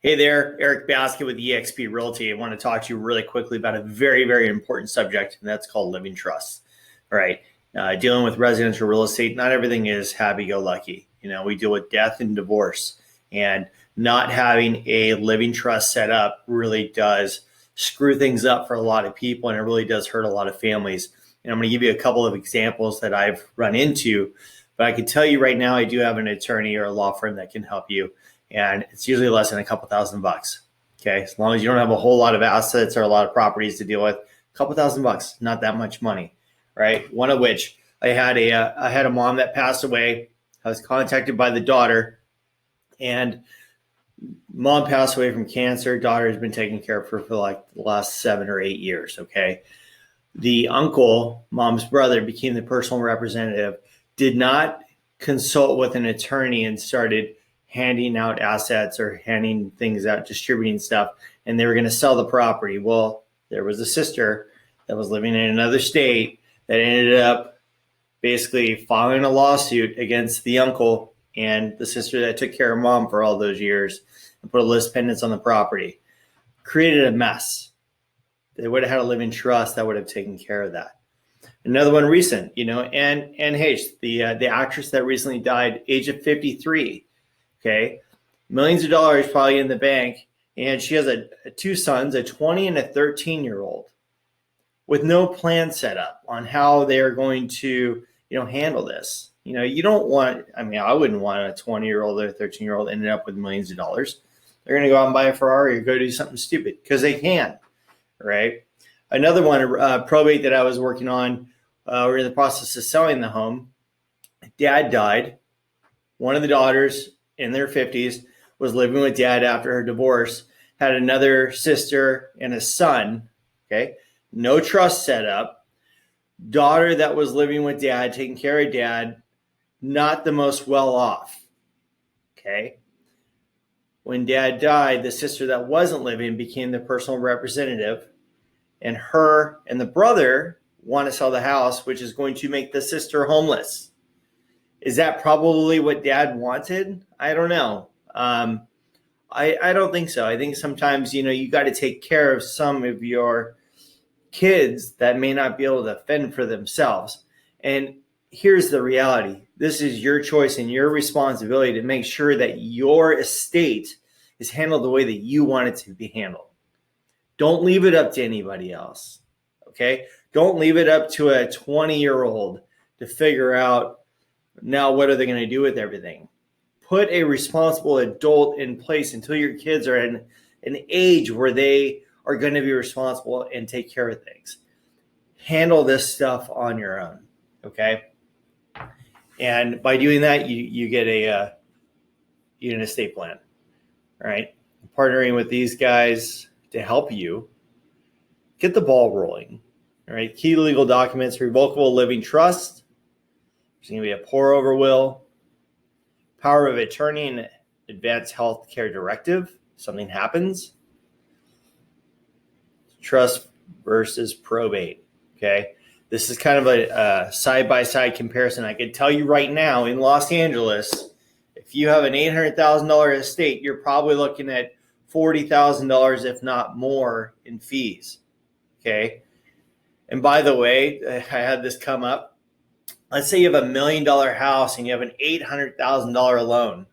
Hey there, Eric Baskett with eXp Realty. I want to talk to you really quickly about a very, very important subject, and that's called living trusts. All right, dealing with residential real estate, not everything is happy-go-lucky. We deal with death and divorce, and not having a living trust set up really does screw things up for a lot of people, and it really does hurt a lot of families. And I'm going to give you a couple of examples that I've run into, but I can tell you right now, I do have an attorney or a law firm that can help you. And it's usually less than a couple $1,000. Okay. As long as you don't have a whole lot of assets or a lot of properties to deal with, a couple $1,000, not that much money. Right. One of which I had a mom that passed away. I was contacted by the daughter, and mom passed away from cancer. Daughter has been taking care of her for like the last 7 or 8 years. Okay. The uncle, mom's brother, became the personal representative, did not consult with an attorney, and started handing out assets or handing things out, distributing stuff, and they were going to sell the property. Well, there was a sister that was living in another state that ended up basically filing a lawsuit against the uncle and the sister that took care of mom for all those years and put a list pendants on the property. Created a mess. They would have had a living trust that would have taken care of that. Another one recent, Anne Hayes, the actress that recently died, age of 53. Okay, millions of dollars probably in the bank, and she has two sons, a 20 and a 13-year-old, with no plan set up on how they're going to, handle this. You don't want. I wouldn't want a 20-year-old or a 13-year-old ending up with millions of dollars. They're going to go out and buy a Ferrari or go do something stupid because they can, right? Another one, probate that I was working on. We're in the process of selling the home. Dad died. One of the daughters, in their 50s, was living with dad after her divorce, had another sister and a son. Okay. No trust set up. Daughter that was living with dad, taking care of dad, not the most well off. Okay. When dad died, the sister that wasn't living became the personal representative, and her and the brother want to sell the house, which is going to make the sister homeless. Is that probably what dad wanted? I don't know. I don't think so. I think sometimes, you got to take care of some of your kids that may not be able to fend for themselves. And here's the reality. This is your choice and your responsibility to make sure that your estate is handled the way that you want it to be handled. Don't leave it up to anybody else. Okay? Don't leave it up to a 20-year-old to figure out now what are they going to do with everything. Put a responsible adult in place until your kids are in an age where they are going to be responsible and take care of things. Handle this stuff on your own, okay? And by doing that, you get an estate plan, all right? Partnering with these guys to help you get the ball rolling, all right? Key legal documents: revocable living trust. There's going to be a pour-over will, power of attorney, and advanced health care directive. Something happens. Trust versus probate. Okay. This is kind of a side-by-side comparison. I can tell you right now, in Los Angeles, if you have an $800,000 estate, you're probably looking at $40,000, if not more, in fees. Okay. And by the way, I had this come up. Let's say you have $1 million house and you have an $800,000 loan.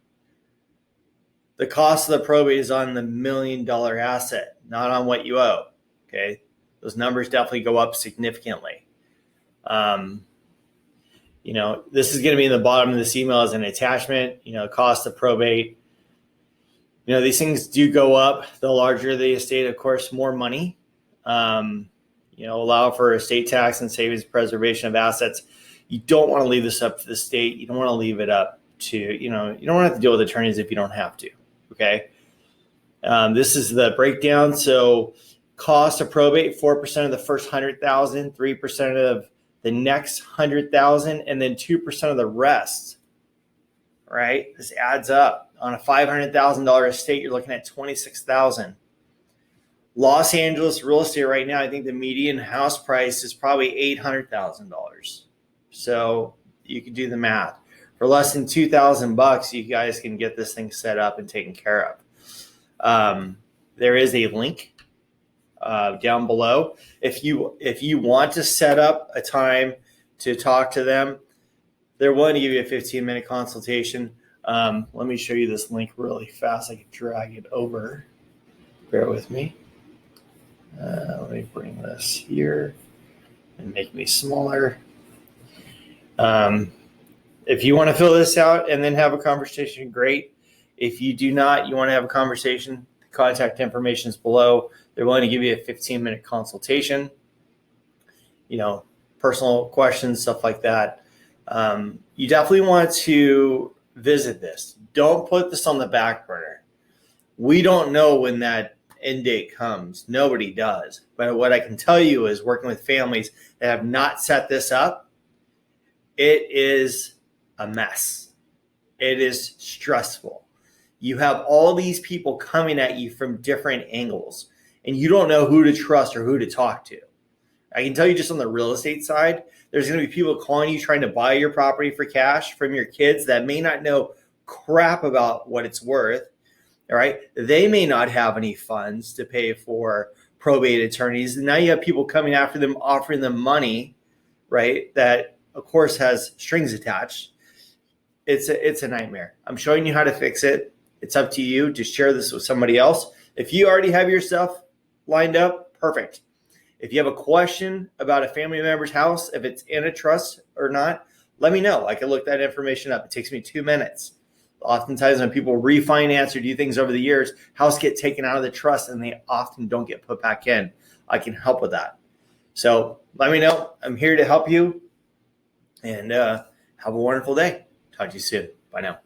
The cost of the probate is on the $1 million asset, not on what you owe. Okay, those numbers definitely go up significantly. This is going to be in the bottom of this email as an attachment. Cost of probate. These things do go up. The larger the estate, of course, more money. Allow for estate tax and savings preservation of assets. You don't want to leave this up to the state. You don't want to leave it up to, you don't want to have to deal with attorneys if you don't have to. Okay. This is the breakdown. So cost of probate, 4% of the first 100,000, 3% of the next 100,000, and then 2% of the rest. Right. This adds up. On a $500,000 estate, you're looking at $26,000. Los Angeles real estate right now, I think the median house price is probably $800,000. So you can do the math. For less than $2,000, you guys can get this thing set up and taken care of. There is a link down below. If you want to set up a time to talk to them, they're willing to give you a 15-minute consultation. Let me show you this link really fast. I can drag it over. Bear with me. Let me bring this here and make me smaller. If you want to fill this out and then have a conversation, great. If you do not, you want to have a conversation, the contact information is below. They're willing to give you a 15-minute consultation, personal questions, stuff like that. You definitely want to visit this. Don't put this on the back burner. We don't know when that end date comes. Nobody does. But what I can tell you is, working with families that have not set this up, it is a mess. It is stressful. You have all these people coming at you from different angles, and you don't know who to trust or who to talk to. I can tell you, just on the real estate side, there's going to be people calling you trying to buy your property for cash from your kids that may not know crap about what it's worth. All right. They may not have any funds to pay for probate attorneys. And now you have people coming after them, offering them money, right, that of course has strings attached. It's a nightmare. I'm showing you how to fix it. It's up to you to share this with somebody else. If you already have your stuff lined up, perfect. If you have a question about a family member's house, if it's in a trust or not, let me know. I can look that information up. It takes me 2 minutes. Oftentimes when people refinance or do things over the years, houses get taken out of the trust and they often don't get put back in. I can help with that. So let me know. I'm here to help you, and have a wonderful day. Talk to you soon. Bye now.